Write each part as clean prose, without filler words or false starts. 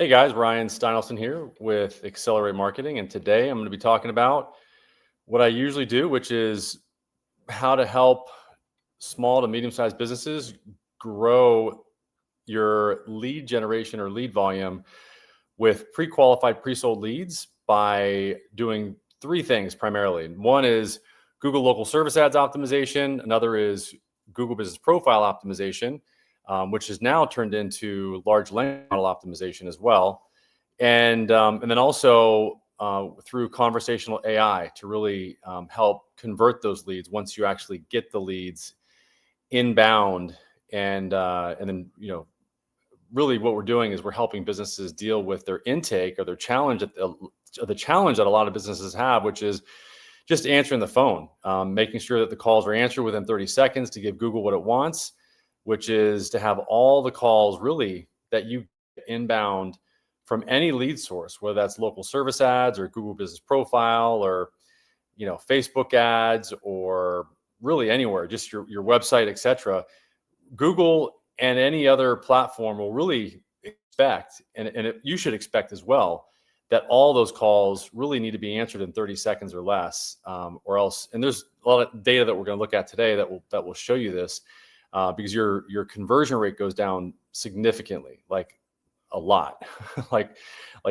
Hey guys, Ryan Steinelson here with Accelerate Marketing, and today I'm going to be talking about what I usually do, which is how to help small to medium-sized businesses grow your lead generation or lead volume with pre-qualified, pre-sold leads by doing three things primarily. One is Google Local Service Ads optimization. Another is Google Business Profile optimization, which is now turned into large language model optimization as well. And then also through conversational AI to really help convert those leads once you actually get the leads inbound. And then, really what we're doing is we're helping businesses deal with their intake or their challenge, the challenge that a lot of businesses have, which is just answering the phone, making sure that the calls are answered within 30 seconds to give Google what it wants, which is to have all the calls really that you get inbound from any lead source, whether that's local service ads or Google Business Profile or, Facebook ads or really anywhere, just your website, etc. Google and any other platform will really expect, and you should expect as well, that all those calls really need to be answered in 30 seconds or less, or else. And there's a lot of data that we're going to look at today that will show you this, because your conversion rate goes down significantly, like a lot, like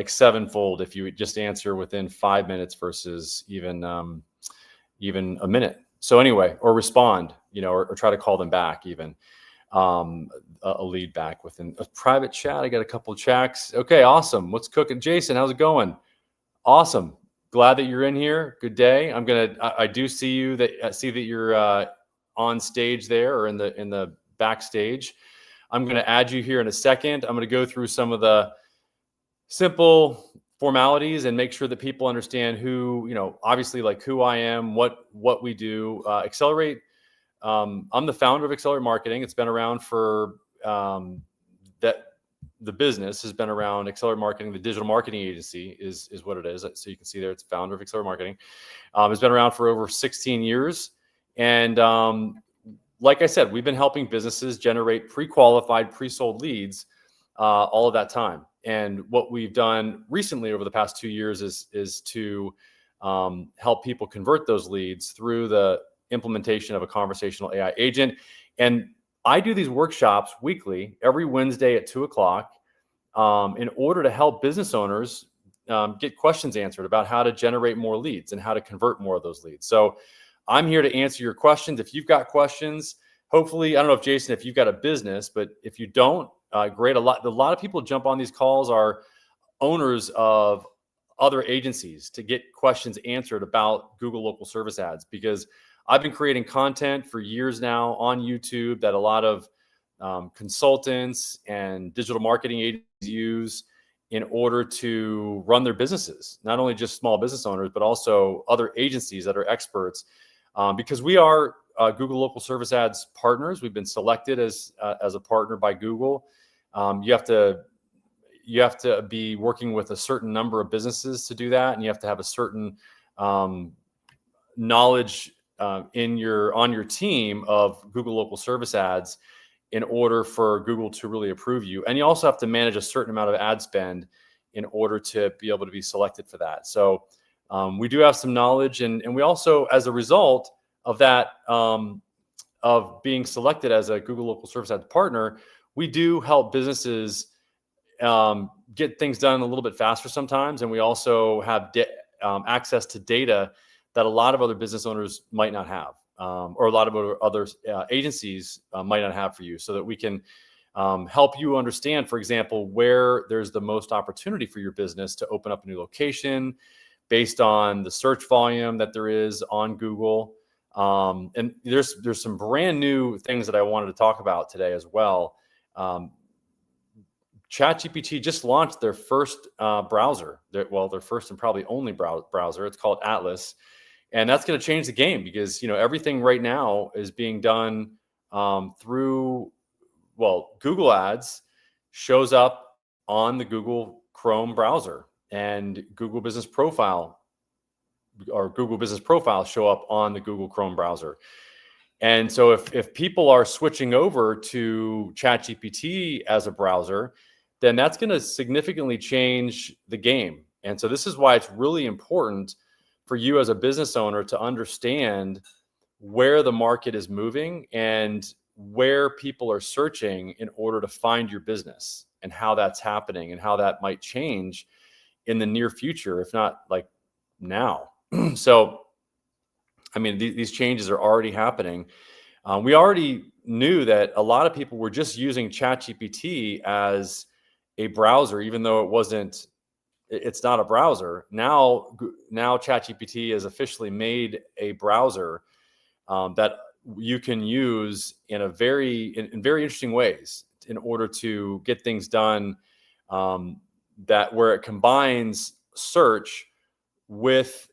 sevenfold if you just answer within 5 minutes versus even a minute. So anyway, or respond, or try to call them back even. A lead back within a private chat. I got a couple of checks. Okay, awesome. What's cooking? Jason, how's it going? Awesome. Glad that you're in here. Good day. I do see you that you're on stage there or in the backstage. I'm going to add you here in a second. I'm going to go through some of the simple formalities and make sure that people understand who, obviously like who I am, what we do. Accelerate. I'm the founder of Accelerate Marketing. It's been around for the business has been around. Accelerate Marketing, the digital marketing agency is what it is. So you can see there, it's founder of Accelerate Marketing. It's been around for over 16 years. And like I said, we've been helping businesses generate pre-qualified, pre-sold leads all of that time. And what we've done recently over the past 2 years is to help people convert those leads through the implementation of a conversational AI agent. And I do these workshops weekly, every Wednesday at 2:00, in order to help business owners get questions answered about how to generate more leads and how to convert more of those leads. So I'm here to answer your questions. If you've got questions, hopefully, I don't know if Jason, if you've got a business, but if you don't, great. A lot of people jump on these calls are owners of other agencies to get questions answered about Google Local Service Ads, because I've been creating content for years now on YouTube that a lot of consultants and digital marketing agencies use in order to run their businesses, not only just small business owners, but also other agencies that are experts. Because we are Google Local Service Ads partners. We've been selected as a partner by Google. You have to be working with a certain number of businesses to do that, and you have to have a certain knowledge on your team of Google Local Service Ads in order for Google to really approve you. And you also have to manage a certain amount of ad spend in order to be able to be selected for that. So we do have some knowledge, and we also, as a result of that, of being selected as a Google Local Service Ads partner, we do help businesses get things done a little bit faster sometimes. And we also have access to data that a lot of other business owners might not have, or a lot of other agencies might not have for you, so that we can help you understand, for example, where there's the most opportunity for your business to open up a new location based on the search volume that there is on Google. And there's some brand new things that I wanted to talk about today as well. ChatGPT just launched their first browser, their first and probably only browser. It's called Atlas. And that's going to change the game, because everything right now is being done through Google Ads shows up on the Google Chrome browser, and Google Business Profile show up on the Google Chrome browser. And so if people are switching over to ChatGPT as a browser, then that's going to significantly change the game. And so this is why it's really important for you as a business owner to understand where the market is moving and where people are searching in order to find your business, and how that's happening and how that might change in the near future, if not like now. So, I mean, these changes are already happening. We already knew that a lot of people were just using ChatGPT as a browser, even though it's not a browser. Now ChatGPT has officially made a browser that you can use in very interesting ways in order to get things done, that where it combines search with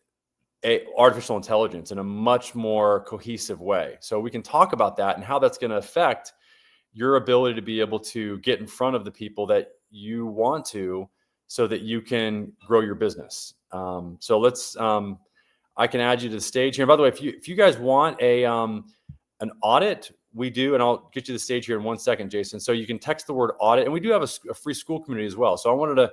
artificial intelligence in a much more cohesive way. So we can talk about that and how that's going to affect your ability to be able to get in front of the people that you want to, so that you can grow your business. So let's, I can add you to the stage here. And by the way, if you guys want an audit, we do, and I'll get you the stage here in 1 second, Jason. So you can text the word audit, and we do have a free school community as well. So I wanted to,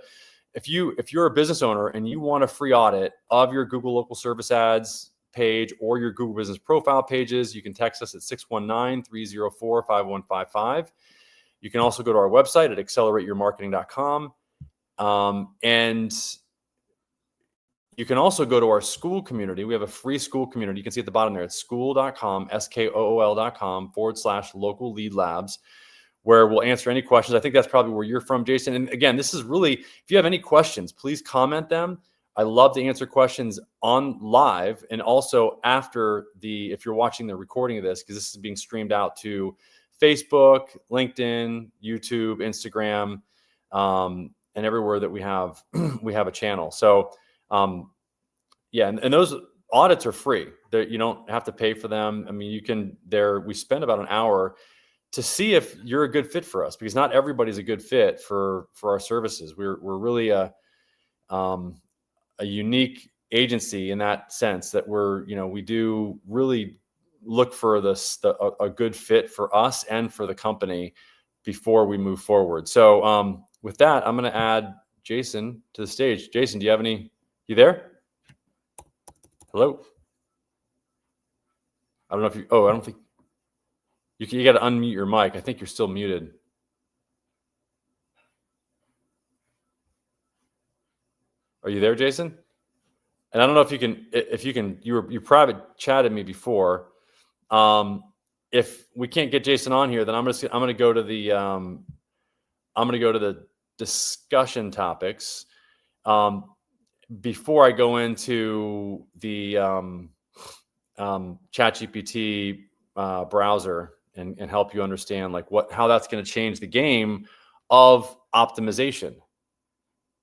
if you're a business owner and you want a free audit of your Google local service ads page or your Google business profile pages, you can text us at 619-304-5155. You can also go to our website at accelerateyourmarketing.com. And you can also go to our school community. We have a free school community. You can see at the bottom there, it's school.com, SKOOL.com/local lead labs, where we'll answer any questions. I think that's probably where you're from, Jason. And again, this is really, if you have any questions, please comment them. I love to answer questions on live, and also after if you're watching the recording of this, because this is being streamed out to Facebook, LinkedIn, YouTube, Instagram, and everywhere that we have a channel. So yeah, and those audits are free. You don't have to pay for them. I mean, we spend about an hour to see if you're a good fit for us, because not everybody's a good fit for our services. We're really a unique agency in that sense, that we do really look for a good fit for us and for the company before we move forward. So with that, I'm going to add Jason to the stage. Jason, do you have you there? Hello? I don't know if I don't think you got to unmute your mic. I think you're still muted. Are you there, Jason? And I don't know if you can, you private chatted me before. If we can't get Jason on here, then I'm going to go to the discussion topics. Before I go into the ChatGPT browser and help you understand like how that's going to change the game of optimization.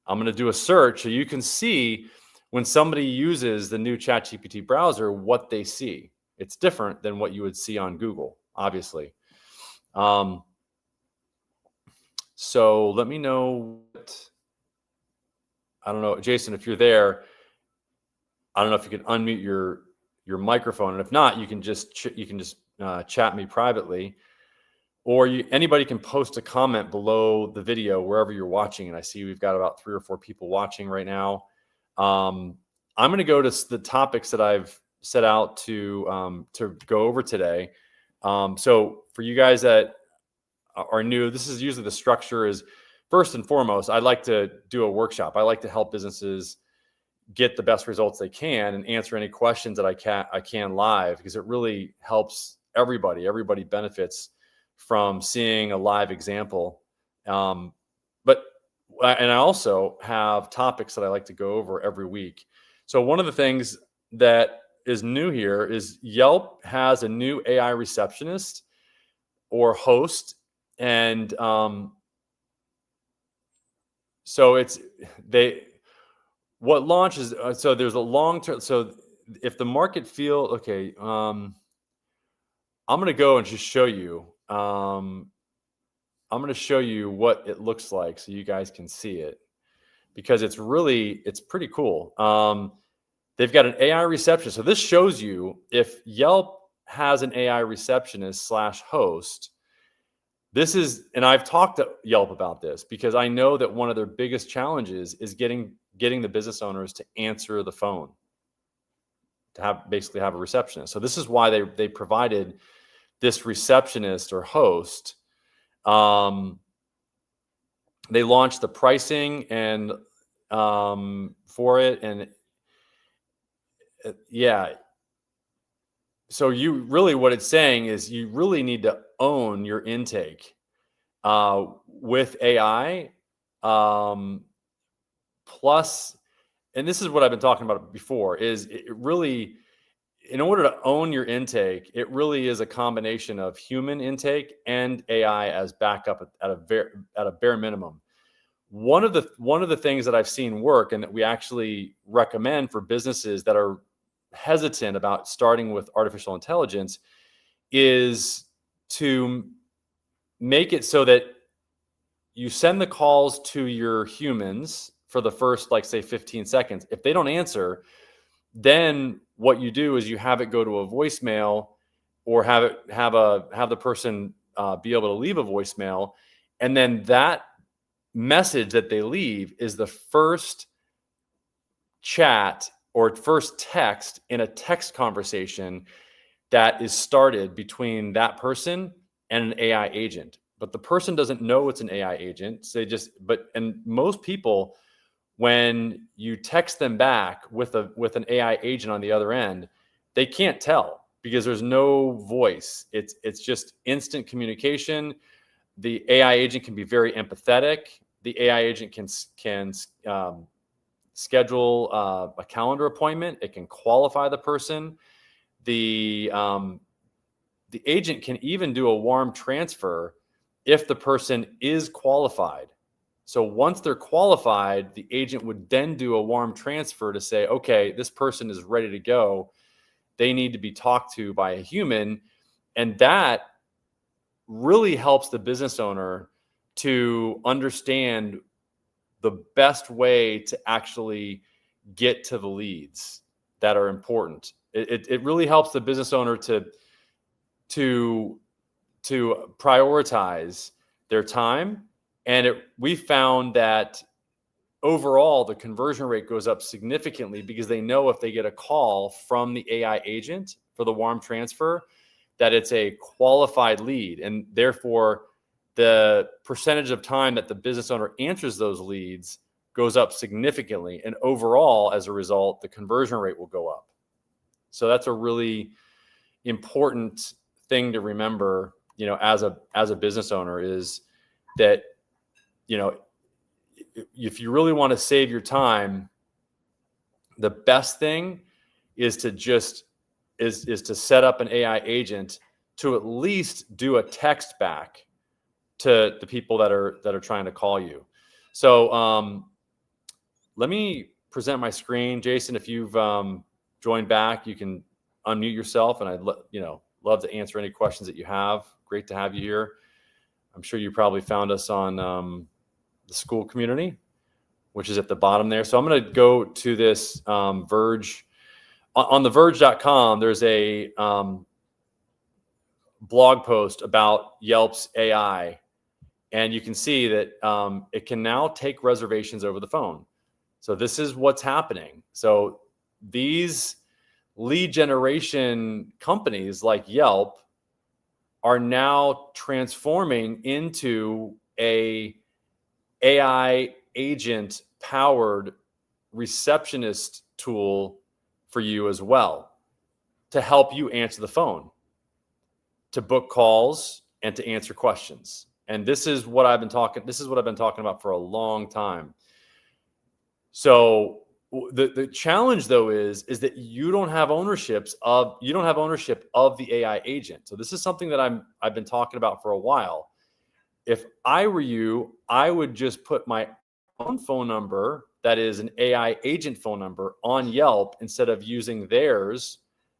I'm going to do a search so you can see when somebody uses the new ChatGPT browser, what they see. It's different than what you would see on Google, obviously. So let me know I don't know, Jason, if you're there, I don't know if you can unmute your microphone, and if not, you can just chat me privately, or anybody can post a comment below the video wherever you're watching. And I see we've got about 3 or 4 people watching right now. I'm going to go to the topics that I've set out to go over today. So for you guys that are new, this is usually the structure is, first and foremost, I'd like to do a workshop. I like to help businesses get the best results they can and answer any questions that I can live, because it really helps everybody. Everybody benefits from seeing a live example. And I also have topics that I like to go over every week. So one of the things that is new here is Yelp has a new AI receptionist or host. And so what launches, so there's a long-term, so if the market okay, I'm going to go and just show you, I'm going to show you what it looks like so you guys can see it, because it's pretty cool. They've got an AI receptionist. So this shows you if Yelp has an AI receptionist / host, and I've talked to Yelp about this because I know that one of their biggest challenges is getting the business owners to answer the phone, to basically have a receptionist. So this is why they provided this receptionist or host. They launched the pricing and for it, and yeah. So what it's saying is you really need to own your intake with AI. Plus, and this is what I've been talking about before, is it really, in order to own your intake, it really is a combination of human intake and AI as backup at a bare minimum. One of the things that I've seen work and that we actually recommend for businesses that are hesitant about starting with artificial intelligence is to make it so that you send the calls to your humans for the first, like, say 15 seconds. If they don't answer, then what you do is you have it go to a voicemail, or have the person be able to leave a voicemail, and then that message that they leave is the first chat or first text in a text conversation that is started between that person and an AI agent. But the person doesn't know it's an AI agent. So and most people, when you text them back with an AI agent on the other end, they can't tell because there's no voice. It's just instant communication. The AI agent can be very empathetic. The AI agent can schedule a calendar appointment. It can qualify the person. The agent can even do a warm transfer if the person is qualified. So once they're qualified, the agent would then do a warm transfer to say, okay, this person is ready to go. They need to be talked to by a human. And that really helps the business owner to understand the best way to actually get to the leads that are important. It really helps the business owner to prioritize their time. And we found that overall the conversion rate goes up significantly because they know if they get a call from the AI agent for the warm transfer, that it's a qualified lead, and therefore the percentage of time that the business owner answers those leads goes up significantly. And overall, as a result, the conversion rate will go up. So that's a really important thing to remember, as a business owner, is that, if you really want to save your time, the best thing is to set up an AI agent to at least do a text back to the people that are trying to call you. So let me present my screen. Jason, if you've joined back, you can unmute yourself, and I'd love to answer any questions that you have. Great to have you here. I'm sure you probably found us on the school community, which is at the bottom there. So I'm going to go to this Verge. On the Verge.com, there's a blog post about Yelp's AI, and you can see that it can now take reservations over the phone. So this is what's happening. So these lead generation companies like Yelp are now transforming into a AI agent powered receptionist tool for you as well, to help you answer the phone, to book calls, and to answer questions. And this is what I've been talking about for a long time. So the challenge, though, is that you don't have ownership of the AI agent. So this is something that I've been talking about for a while. If I were you, I would just put my own phone number, that is an AI agent phone number, on Yelp instead of using their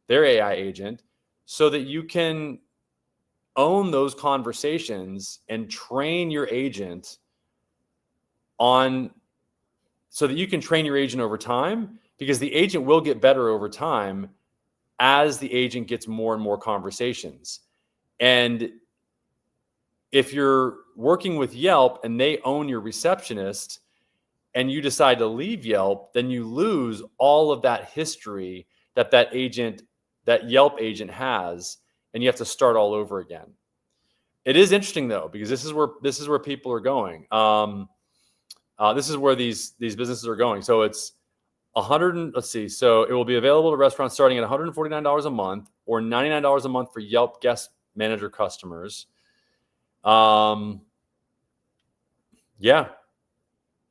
AI agent, so that you can own those conversations and train your agent so that you can train your agent over time, because the agent will get better over time as the agent gets more and more conversations. And if you're working with Yelp and they own your receptionist and you decide to leave Yelp, then you lose all of that history that Yelp agent has, and you have to start all over again. It is interesting though, because this is where people are going. This is where these businesses are going. So it's let's see. So it will be available to restaurants starting at $149 a month or $99 a month for Yelp guest manager customers. Yeah.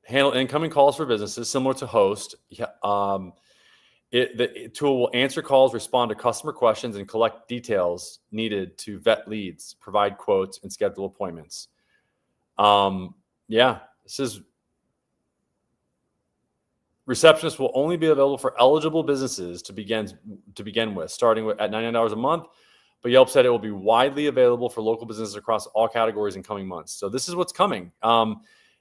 Handle incoming calls for businesses similar to Host. The tool will answer calls, respond to customer questions, and collect details needed to vet leads, provide quotes, and schedule appointments. This is Receptionist will only be available for eligible businesses to begin with, starting at $99 a month. But Yelp said it will be widely available for local businesses across all categories in coming months. So this is what's coming.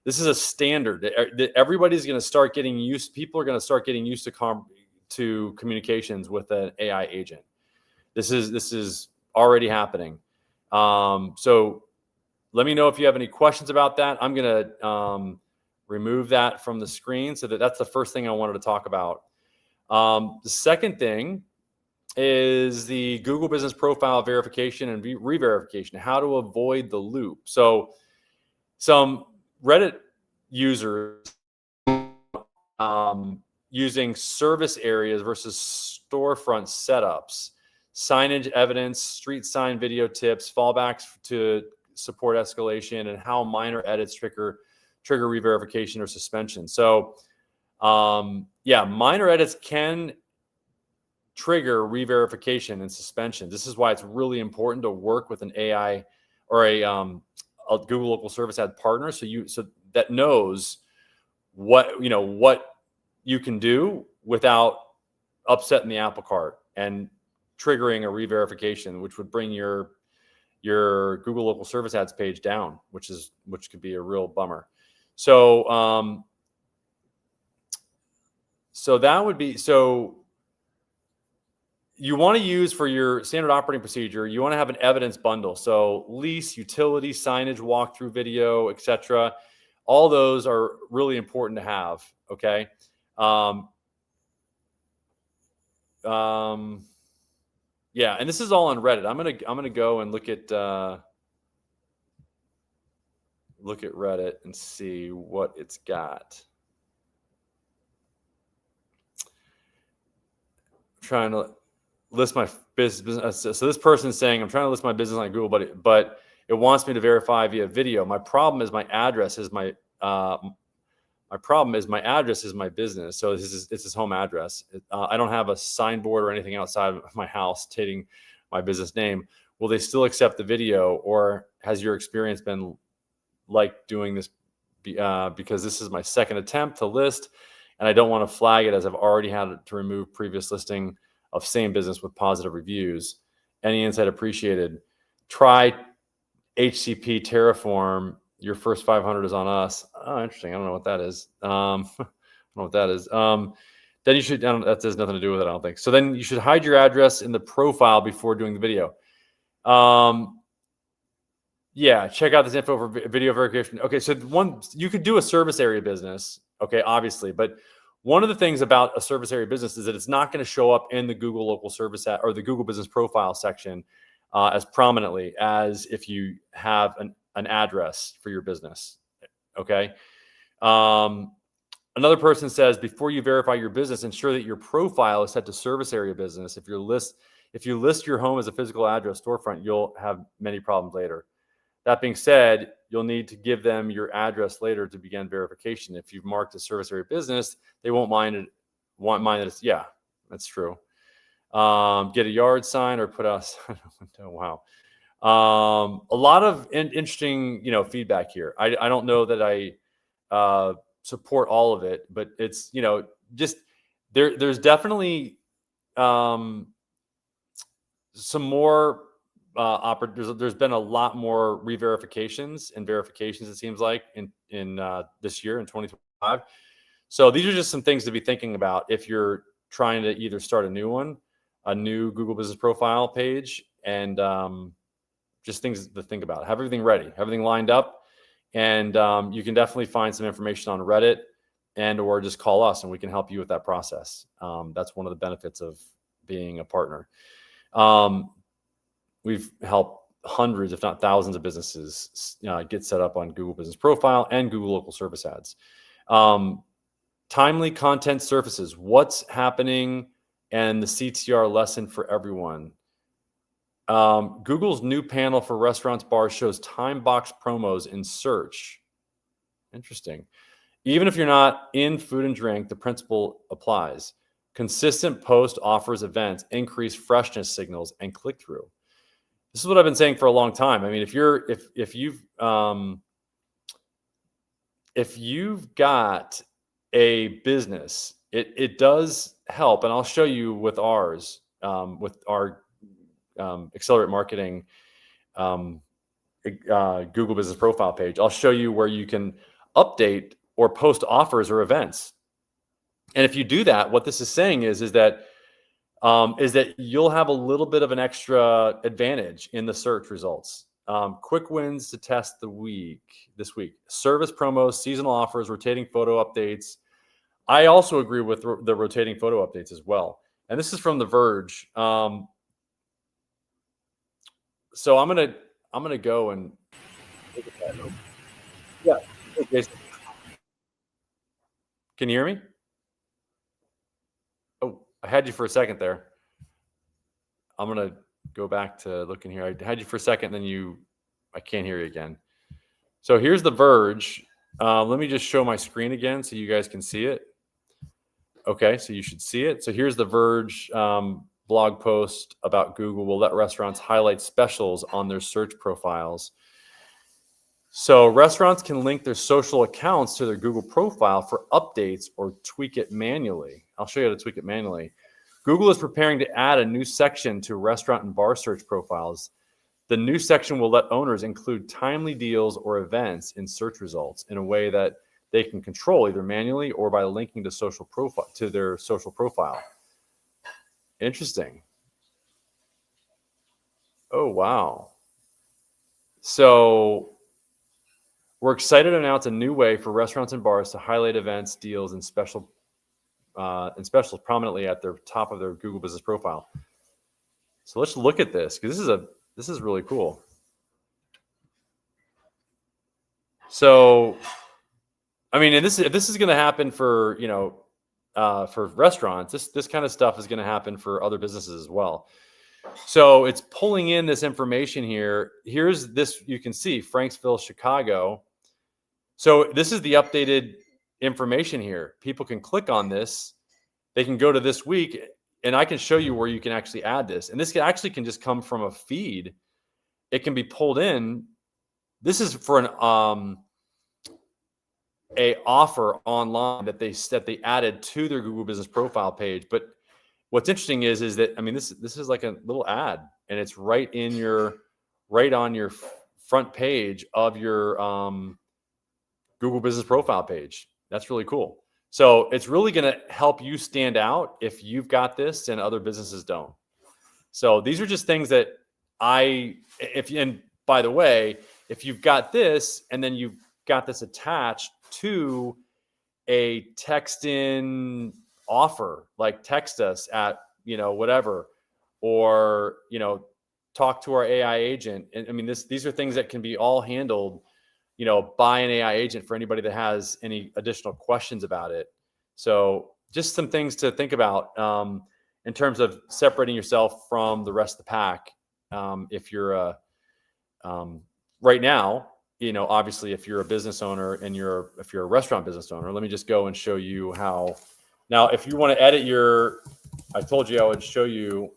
This is a standard. Everybody's going to start getting used. People are going to start getting used to communications with an AI agent. This is already happening. So let me know if you have any questions about that. I'm going to remove that from the screen. So that's the first thing I wanted to talk about. The second thing is the Google Business Profile verification and re-verification, how to avoid the loop. So some Reddit users using service areas versus storefront setups, signage evidence, street sign video tips, fallbacks to support escalation, and how minor edits trigger re-verification or suspension. So minor edits can trigger re-verification and suspension. This is why it's really important to work with an AI or a Google local service ad partner, so that knows what you can do without upsetting the apple cart and triggering a re-verification, which would bring your Google local service ads page down, which could be a real bummer. So that would be, you want to use for your standard operating procedure, you want to have an evidence bundle. So lease, utility, signage, walkthrough video, etc. All those are really important to have. Okay. Yeah, and this is all on Reddit. I'm gonna go and look at Reddit and see what it's got. I'm trying to list my business. So this person is saying, I'm trying to list my business on Google, but it wants me to verify via video. My problem is my address is my business. So it's his home address. I don't have a signboard or anything outside of my house stating my business name. Will they still accept the video, or has your experience been like doing this? Because this is my second attempt to list, and I don't want to flag it as I've already had to remove previous listing of same business with positive reviews. Any insight appreciated. Try HCP Terraform. Your first 500 is on us. Oh, interesting. I don't know what that is. I don't know what that is. Then you should, that has nothing to do with it, I don't think. So then you should hide your address in the profile before doing the video. Yeah, check out this info for video verification. Okay, so you could do a service area business, okay, obviously, but one of the things about a service area business is that it's not going to show up in the Google local service or the Google business profile section as prominently as if you have an address for your business. Okay. Another person says, before you verify your business, ensure that your profile is set to service area business. If you list your home as a physical address storefront, you'll have many problems later. That being said, you'll need to give them your address later to begin verification. If you've marked a service area business, they won't mind it. Yeah, that's true. Get a yard sign or put out. Wow. A lot of interesting, feedback here. I don't know that I support all of it, but it's, just there's definitely some more there's been a lot more re-verifications and verifications, it seems like, in this year in 2025. So these are just some things to be thinking about if you're trying to either start a new Google Business Profile page, and just things to think about. Have everything ready, have everything lined up, and you can definitely find some information on Reddit or just call us and we can help you with that process. That's one of the benefits of being a partner. We've helped hundreds, if not thousands, of businesses get set up on Google Business Profile and Google Local Service Ads. Timely content surfaces, what's happening, and the CTR lesson for everyone. Google's new panel for restaurants, bars shows time box promos in search. Interesting. Even if you're not in food and drink, the principle applies. Consistent post offers events, increase freshness signals, and click through. This is what I've been saying for a long time. I mean, if you've got a business, it does help, and I'll show you with ours, with our Accelerate Marketing Google Business Profile page. I'll show you where you can update or post offers or events. And if you do that, what this is saying is that you'll have a little bit of an extra advantage in the search results. Quick wins to test this week. Service promos, seasonal offers, rotating photo updates. I also agree with the rotating photo updates as well. And this is from the Verge. So I'm gonna go and look at that. Yeah. Okay. Can you hear me? Oh, I had you for a second there. I'm gonna go back to looking here. I had you for a second, then I can't hear you again. So here's the Verge. Let me just show my screen again so you guys can see it. Okay, so you should see it. So here's the Verge blog post about Google will let restaurants highlight specials on their search profiles. So restaurants can link their social accounts to their Google profile for updates or tweak it manually. I'll show you how to tweak it manually. Google is preparing to add a new section to restaurant and bar search profiles. The new section will let owners include timely deals or events in search results in a way that they can control either manually or by linking to their social profile. Interesting. Oh, wow. So we're excited to announce a new way for restaurants and bars to highlight events, deals, and specials prominently at the top of their Google Business Profile. So let's look at this because this is really cool. So, I mean, and this is going to happen for for restaurants. This kind of stuff is going to happen for other businesses as well. So it's pulling in this information here. Here's this, you can see Franksville, Chicago. So this is the updated information here. People can click on this. They can go to this week, and I can show you where you can actually add this. And this can just come from a feed. It can be pulled in. This is for an a offer online that they added to their Google Business Profile page. But what's interesting is that, I mean, this is like a little ad, and it's right on your front page of your Google Business Profile page. That's really cool. So it's really going to help you stand out if you've got this and other businesses don't. So these are just things that and by the way, if you've got this and then you've got this attached to a text-in offer, like text us at, whatever, or, talk to our AI agent. And I mean, these are things that can be all handled, by an AI agent for anybody that has any additional questions about it. So just some things to think about in terms of separating yourself from the rest of the pack. If you're right now, obviously if you're a business owner and if you're a restaurant business owner, let me just go and show you how. Now, if you want to edit I told you I would show you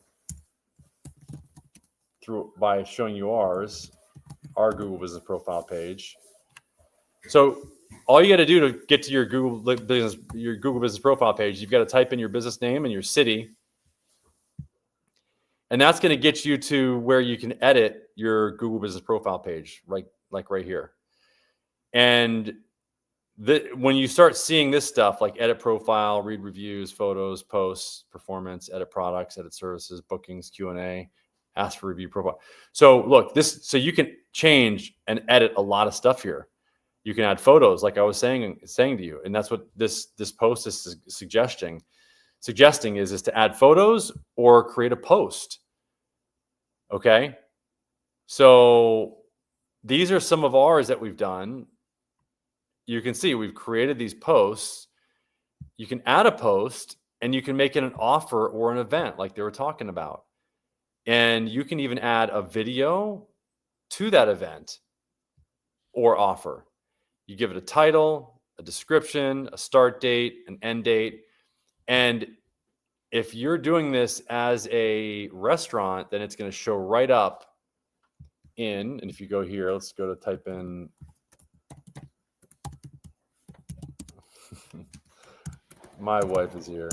by showing you our Google Business Profile page. So all you got to do to get to your Google Business Profile page, you've got to type in your business name and your city. And that's going to get you to where you can edit your Google Business Profile page, like right here. And when you start seeing this stuff like edit profile, read reviews, photos, posts, performance, edit products, edit services, bookings, Q&A, ask for review profile. So look, so you can change and edit a lot of stuff here. You can add photos, like I was saying to you, and that's what this post is suggesting is to add photos or create a post. Okay, so these are some of ours that we've done. You can see we've created these posts. You can add a post and you can make it an offer or an event like they were talking about. And you can even add a video to that event or offer. You give it a title, a description, a start date, an end date. And if you're doing this as a restaurant, then it's going to show right up and if you go here, let's go to type in my wife is here.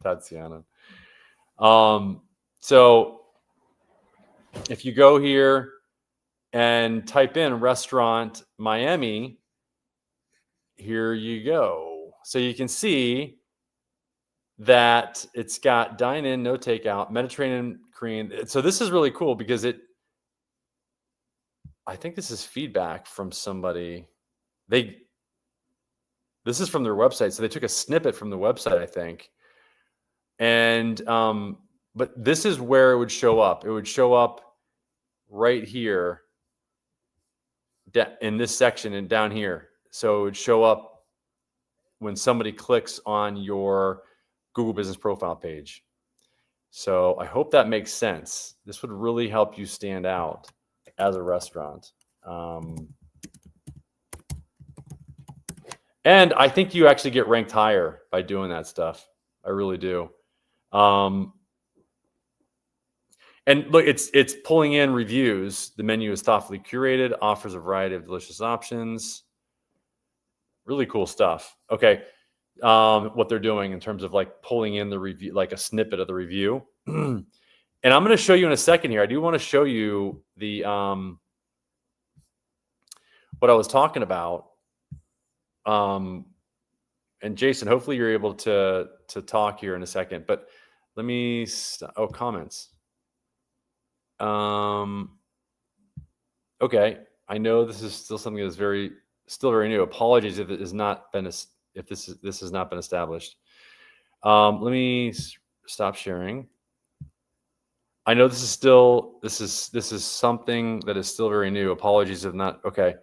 Tatiana. So if you go here and type in restaurant Miami, here you go. So you can see that it's got dine in, no takeout, Mediterranean Korean. So this is really cool because I think this is feedback from somebody. This is from their website. So they took a snippet from the website, I think. And, but this is where it would show up. It would show up right here in this section and down here. So it would show up when somebody clicks on your Google Business Profile page. So I hope that makes sense. This would really help you stand out as a restaurant. And I think you actually get ranked higher by doing that stuff. I really do. And look, it's pulling in reviews. The menu is thoughtfully curated, offers a variety of delicious options. Really cool stuff. Okay. What they're doing in terms of like pulling in the review, like a snippet of the review. And I'm going to show you in a second here. I do want to show you the what I was talking about. And Jason, hopefully you're able to talk here in a second. But let me comments. Okay, I know this is still something that is still very new. Apologies if it has not been this has not been established. Let me stop sharing. I know this is something that is still very new. Apologies if not. Okay.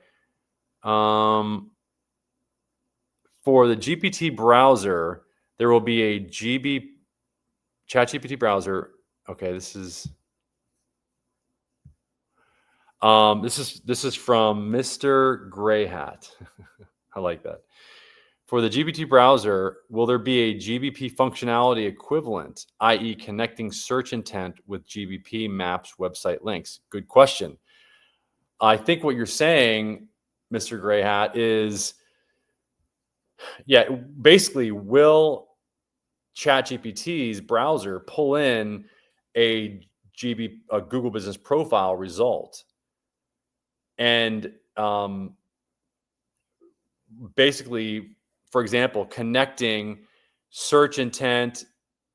For the GPT browser, there will be a ChatGPT browser. Okay, this is from Mr. Greyhat. I like that. For the GPT browser, will there be a GBP functionality equivalent, i.e. connecting search intent with GBP maps website links? Good question. I think what you're saying, Mr. Greyhat, is, yeah, basically, will ChatGPT's browser pull in a Google Business Profile result? And basically, for example, connecting search intent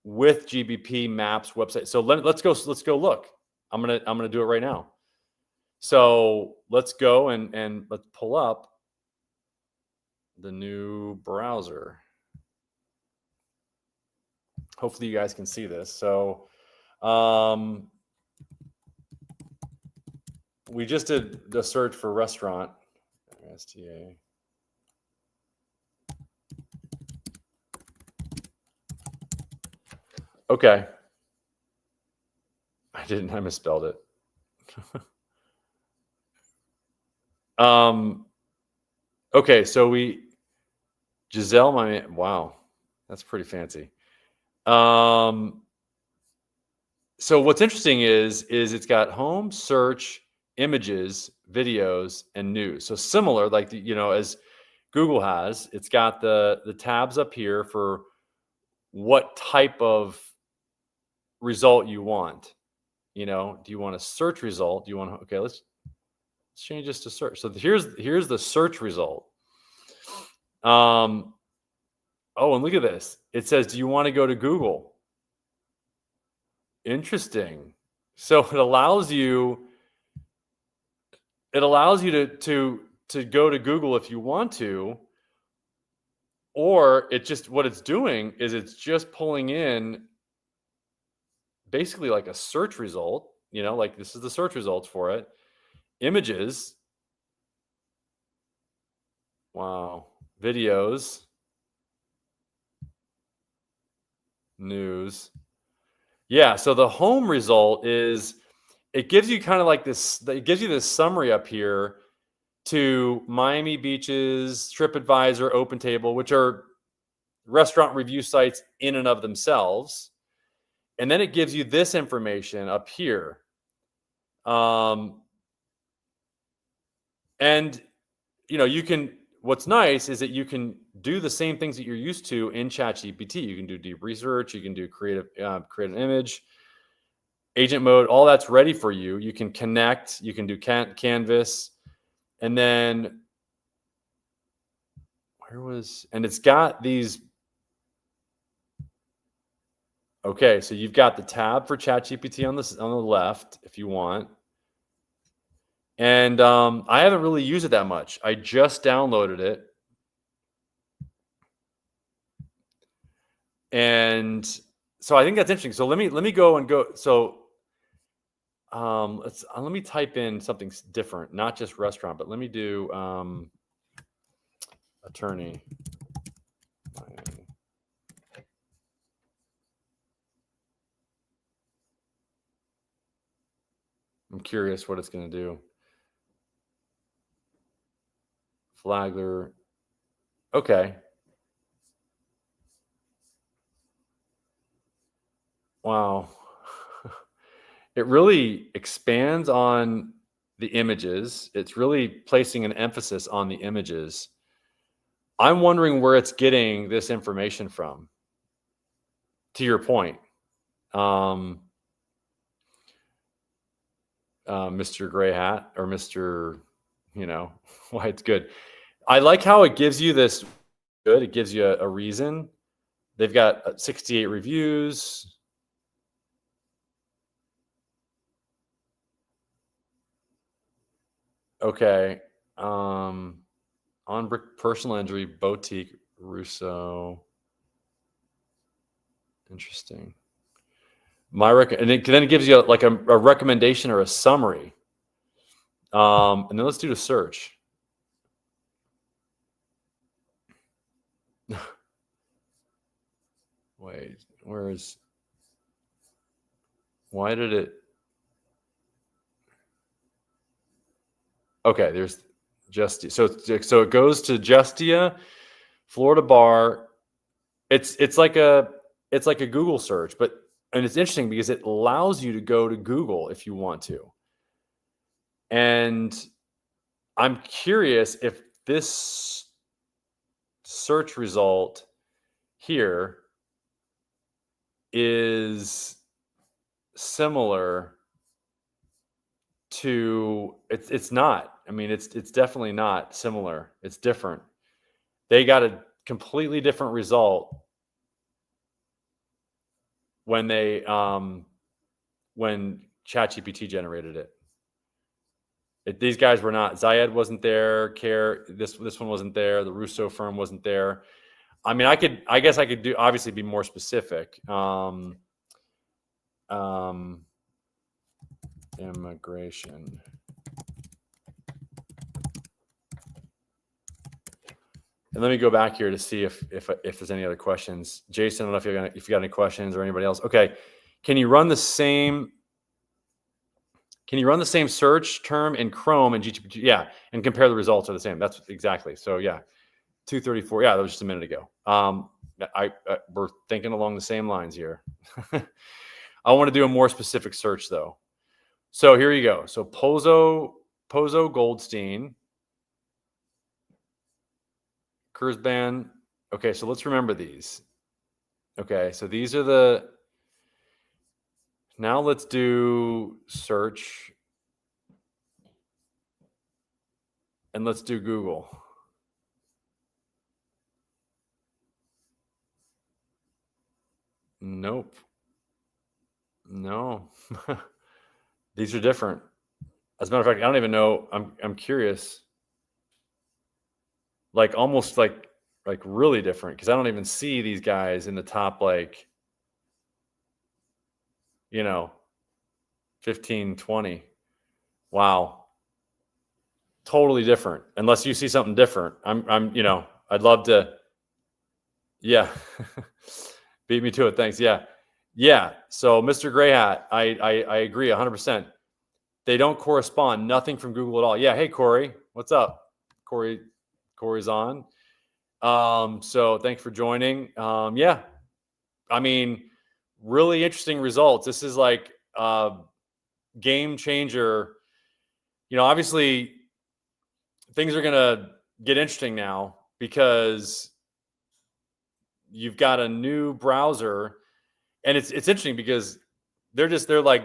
with GBP maps website. So let's go look. I'm gonna do it right now. So let's go and let's pull up the new browser. Hopefully you guys can see this. So we just did the search for restaurant. STA. Okay. I misspelled it. Okay, so Giselle, wow, that's pretty fancy. So what's interesting is it's got home, search, images, videos, and news. So similar, like as Google has, it's got the tabs up here for what type of result you want. Do you want a search result? Do you want okay, let's change this to search. So here's the search result. Oh, and look at this. It says, do you want to go to Google? Interesting. So it allows you to go to Google if you want to, or it just what it's doing is it's just pulling in basically like a search result, like this is the search results for it. Images, wow, videos, news. Yeah, so the home result is it gives you kind of like this, it gives you this summary up here to Miami Beaches, TripAdvisor, OpenTable, which are restaurant review sites in and of themselves. And then it gives you this information up here. And you can, what's nice is that you can do the same things that you're used to in ChatGPT. You can do deep research, you can do create an image, agent mode, all that's ready for you. You can connect, you can do Canvas, and then and it's got these. Okay, so you've got the tab for ChatGPT on the left if you want. And I haven't really used it that much. I just downloaded it. And so I think that's interesting. So let me go. So let me type in something different, not just restaurant, but let me do attorney. I'm curious what it's going to do. Flagler. Okay. Wow. It really expands on the images. It's really placing an emphasis on the images. I'm wondering where it's getting this information from. To your point, Mr. Gray Hat or Mr. Why it's good. I like how it gives you this. Good. It gives you a reason. They've got 68 reviews. Okay. On personal injury, boutique, Russo. Interesting. And then it gives you like a recommendation or a summary. And then let's do the search. Wait, why did it? Okay, there's Justia. So it goes to Justia, Florida bar. It's like a Google search, and it's interesting because it allows you to go to Google if you want to. And I'm curious if this search result here is similar to it's not. I mean, it's definitely not similar. It's different. They got a completely different result when they when ChatGPT generated it. These guys were not. Zayed wasn't there. This one wasn't there. The Russo firm wasn't there. I mean, I guess I could do obviously be more specific. Immigration. And let me go back here to see if there's any other questions. Jason, I don't know if you got any questions or anybody else. Okay, can you run the same search term in Chrome and GPT? Yeah, and compare the results are the same. That's exactly. So yeah, 234. Yeah, that was just a minute ago. We're thinking along the same lines here. I want to do a more specific search though. So here you go. So Pozo Goldstein, Kurzban. Okay, so let's remember these. Okay, so these are now let's do search and let's do Google. Nope. No, these are different. As a matter of fact, I don't even know. I'm curious. Like almost like really different because I don't even see these guys in the top like, you know, 15, 20. Wow. Totally different. Unless you see something different. I'd love to. Yeah. Beat me to it. Thanks. Yeah. Yeah. So Mr. Gray Hat, I agree 100%. They don't correspond. Nothing from Google at all. Yeah. Hey, Corey. What's up? Corey's on. So thanks for joining. Yeah. I mean, really interesting results. This is like game changer. Obviously things are going to get interesting now because you've got a new browser, and it's interesting because they're like,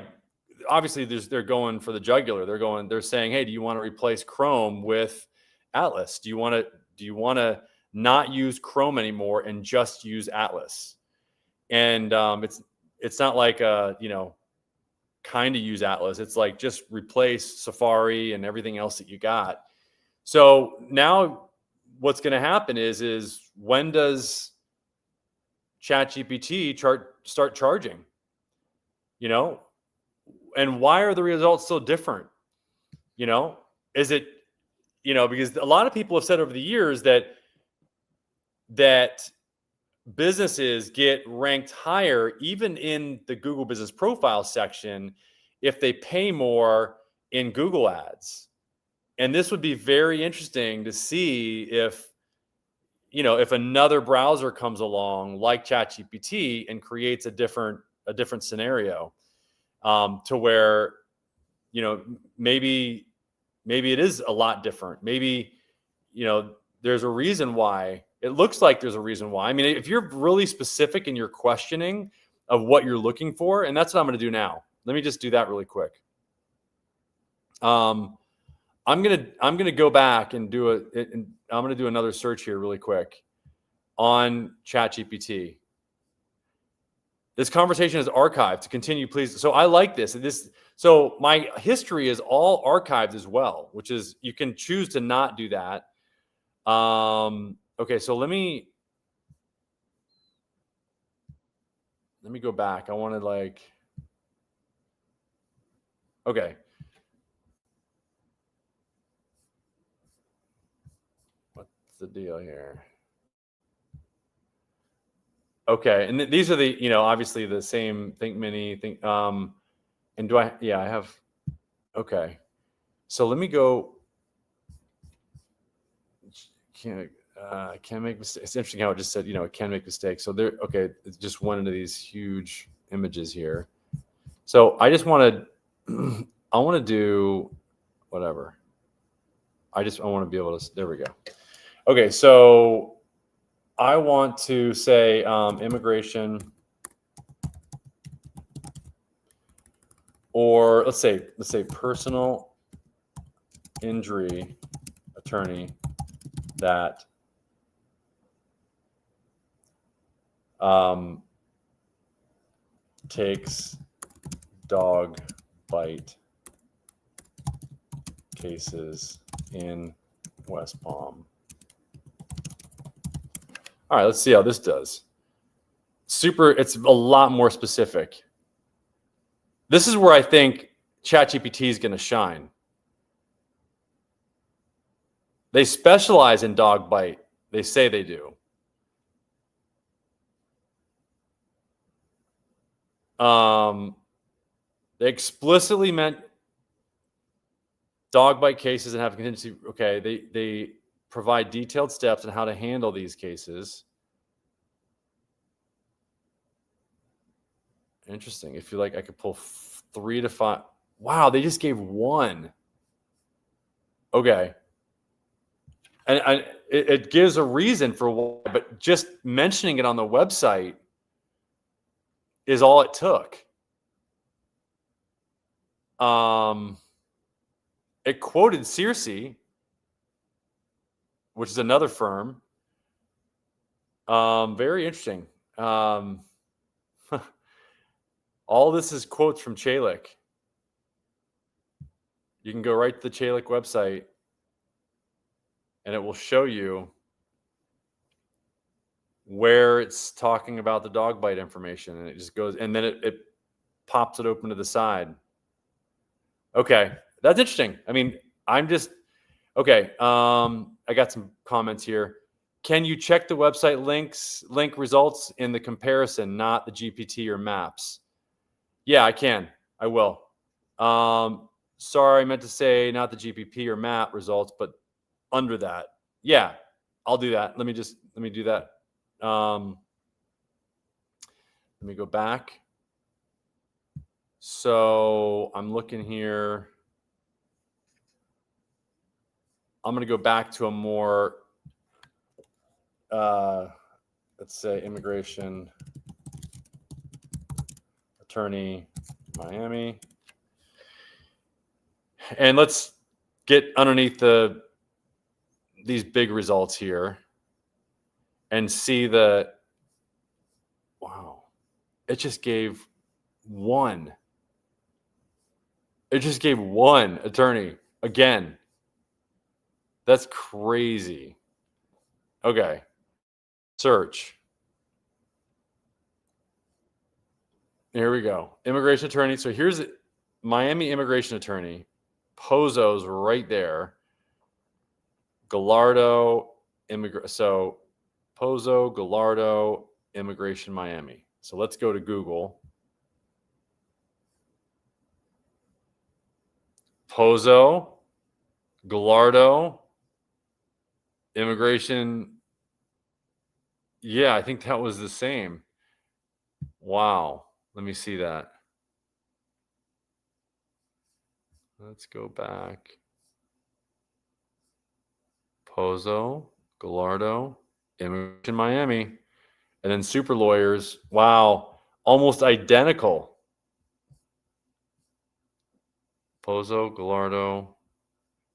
obviously they're going for the jugular. They're saying, hey, do you want to replace Chrome with Atlas? Do you want to not use Chrome anymore and just use Atlas? And it's not like kind of use Atlas. It's like just replace Safari and everything else that you got. So now what's going to happen is when does ChatGPT start charging? And why are the results so different? Is it, because a lot of people have said over the years that businesses get ranked higher even in the Google Business Profile section if they pay more in Google Ads. And this would be very interesting to see if another browser comes along like ChatGPT and creates a different scenario, to where maybe it is a lot different. Maybe there's a reason why. It looks like there's a reason why. I mean, if you're really specific in your questioning of what you're looking for, and that's what I'm going to do now. Let me just do that really quick. I'm gonna go back and I'm gonna do another search here really quick on ChatGPT. This conversation is archived. To continue, please. So I like this. So my history is all archived as well, which is, you can choose to not do that. Okay, so let me go back. I want to okay. What's the deal here? Okay, and these are the, obviously the same Think Mini thing. And I have, okay. So let me go. Can't make mistakes. It's interesting how it just said, it can make mistakes. So it's just one of these huge images here. So I just want to, I want to do whatever. I want to be able to, there we go. Okay, so I want to say immigration, or let's say personal injury attorney that takes dog bite cases in West Palm. All right, let's see how this does. It's a lot more specific. This is where I think ChatGPT is going to shine. They specialize in dog bite. They say they do. They explicitly meant dog bite cases and have a contingency. Okay, they provide detailed steps on how to handle these cases. Interesting. If you like, I could pull 3 to 5. Wow, they just gave 1. Okay. And it gives a reason for why, but just mentioning it on the website is all it took. It quoted Circe, which is another firm. Very interesting. All this is quotes from Chalik. You can go right to the Chalik website and it will show you where it's talking about the dog bite information, and it just goes, and then it pops it open to the side. Okay, that's interesting. I mean, I'm just okay. I got some comments here. Can you check the website link results in the comparison, not the GPT or maps? Yeah, I can. I will. Sorry, I meant to say not the GPP or map results, but under that. Yeah, I'll do that. Let me do that. Let me go back. So I'm looking here. I'm going to go back to a more, let's say, immigration attorney, Miami. And let's get underneath these big results here and see wow, it just gave one. It just gave one attorney again. That's crazy. Okay. Search. Here we go. Immigration attorney. So here's Miami immigration attorney. Pozo's right there. Gallardo, so Pozo, Gallardo, immigration Miami. So let's go to Google. Pozo, Gallardo, immigration. Yeah, I think that was the same. Wow. Let me see that. Let's go back. Pozo, Gallardo, immigration Miami, and then super lawyers. Wow, almost identical. Pozo, Gallardo,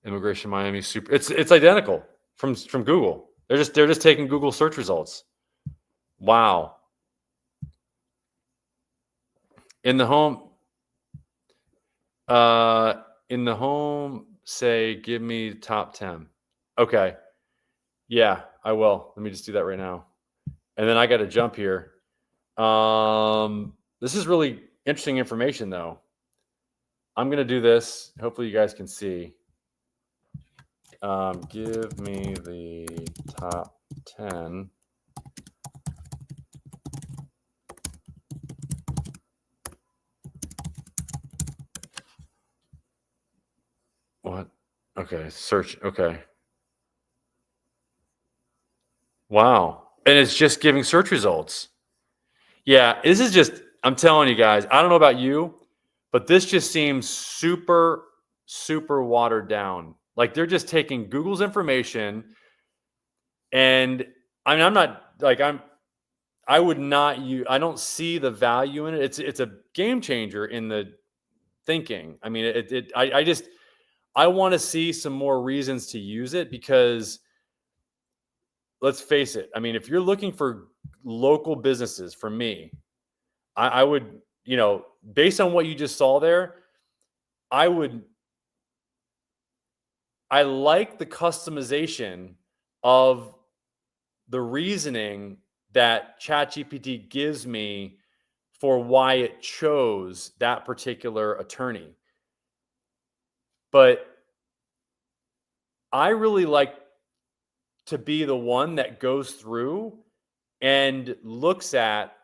immigration Miami, super. It's identical from Google. They're just taking Google search results. Wow. In the home, say, give me top 10. Okay. Yeah, I will. Let me just do that right now. And then I got to jump here. This is really interesting information, though. I'm going to do this. Hopefully you guys can see. Give me the top 10. What? Okay, search. Okay. Wow. And it's just giving search results. Yeah, this is just, I'm telling you guys, I don't know about you, but this just seems super, super watered down. Like they're just taking Google's information, and I mean, I'm not like I would not use, I don't see the value in it. It's a game changer in the thinking. I mean, I want to see some more reasons to use it, because let's face it. I mean, if you're looking for local businesses, for me, I would, based on what you just saw there, I like the customization of the reasoning that ChatGPT gives me for why it chose that particular attorney. But I really like to be the one that goes through and looks at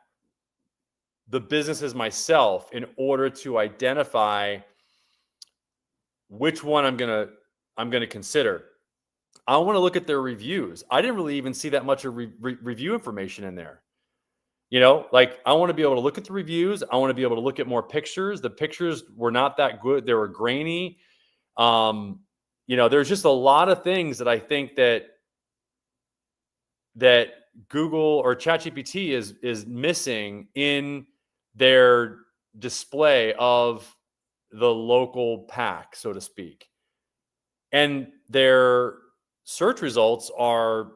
the businesses myself in order to identify which one I'm gonna consider. I want to look at their reviews. I didn't really even see that much of review information in there. Like I want to be able to look at the reviews. I want to be able to look at more pictures. The pictures were not that good. They were grainy. There's just a lot of things that I think that Google or ChatGPT is missing in their display of the local pack, so to speak. And their search results are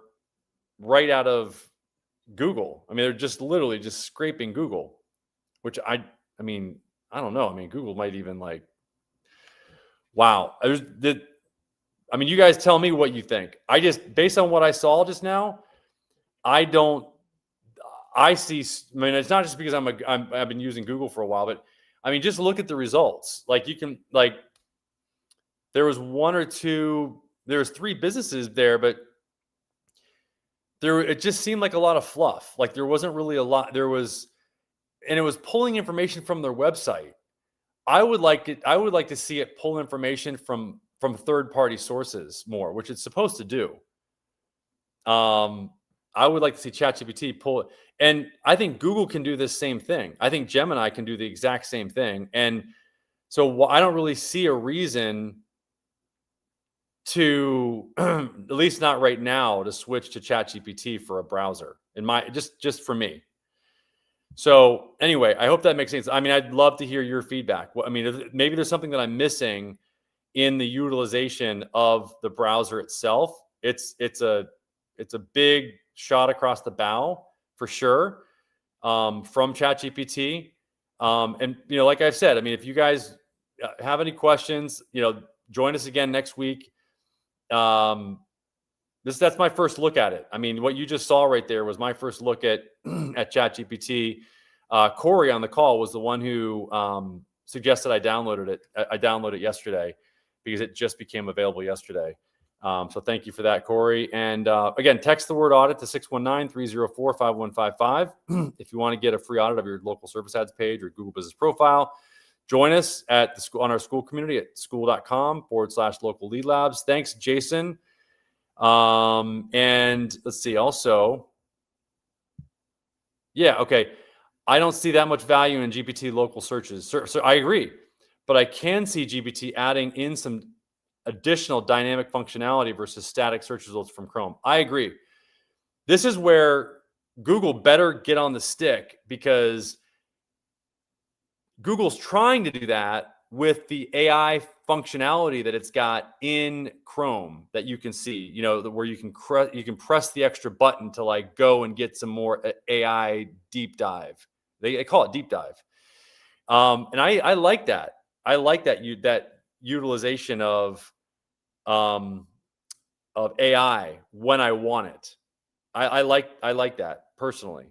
right out of Google. I mean, they're just literally just scraping Google, which I I mean, I don't know. I mean, Google might even like, wow. I mean, you guys tell me what you think. I just, based on what I saw just now, I see, I mean, it's not just because I've been using Google for a while, but I mean, just look at the results. Like you can, like, there was there's 3 businesses there, but it just seemed like a lot of fluff. Like there wasn't really a lot. And it was pulling information from their website. I would like to see it pull information from third-party sources more, which it's supposed to do. I would like to see ChatGPT pull it. And I think Google can do this same thing. I think Gemini can do the exact same thing. And so I don't really see a reason to, at least not right now, to switch to ChatGPT for a browser. Just for me. So anyway, I hope that makes sense. I mean, I'd love to hear your feedback. I mean, maybe there's something that I'm missing in the utilization of the browser itself. It's a big shot across the bow for sure, from ChatGPT. And like I've said, I mean, if you guys have any questions, join us again next week. That's my first look at it. I mean, what you just saw right there was my first look at ChatGPT. Corey on the call was the one who suggested I downloaded it. I downloaded it yesterday because it just became available yesterday. So thank you for that, Corey. And again, text the word audit to 619-304-5155 if you want to get a free audit of your local service ads page or Google Business Profile. Join us at the school, on our school community at school.com/local lead labs. Thanks, Jason. And let's see, also, yeah, okay. I don't see that much value in GPT local searches. So I agree, but I can see GPT adding in some additional dynamic functionality versus static search results from Chrome. I agree. This is where Google better get on the stick, because Google's trying to do that with the AI functionality that it's got in Chrome that you can see, where you can press the extra button to like go and get some more AI deep dive. They call it deep dive. And I like that. I like that utilization of AI when I want it. I like that personally.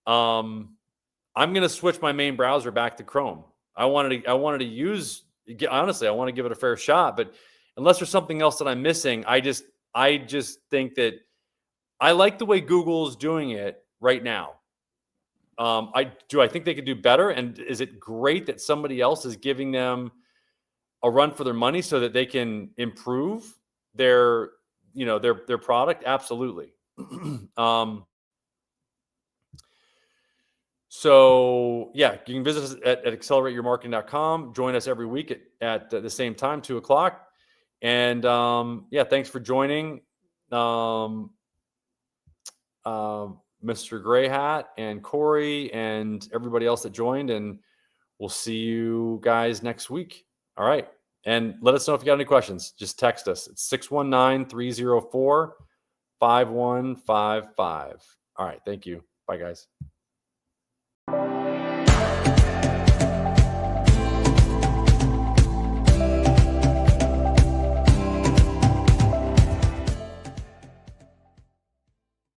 I'm going to switch my main browser back to Chrome. I wanted to use, honestly, I want to give it a fair shot, but unless there's something else that I'm missing, I just think that I like the way Google's doing it right now. I think they could do better. And is it great that somebody else is giving them a run for their money so that they can improve their product? Absolutely. So yeah, you can visit us at accelerateyourmarketing.com. Join us every week at the same time, 2:00. And yeah, thanks for joining, Mr. Gray Hat and Corey and everybody else that joined. And we'll see you guys next week. All right. And let us know if you got any questions. Just text us. It's 619-304-5155. All right. Thank you. Bye, guys.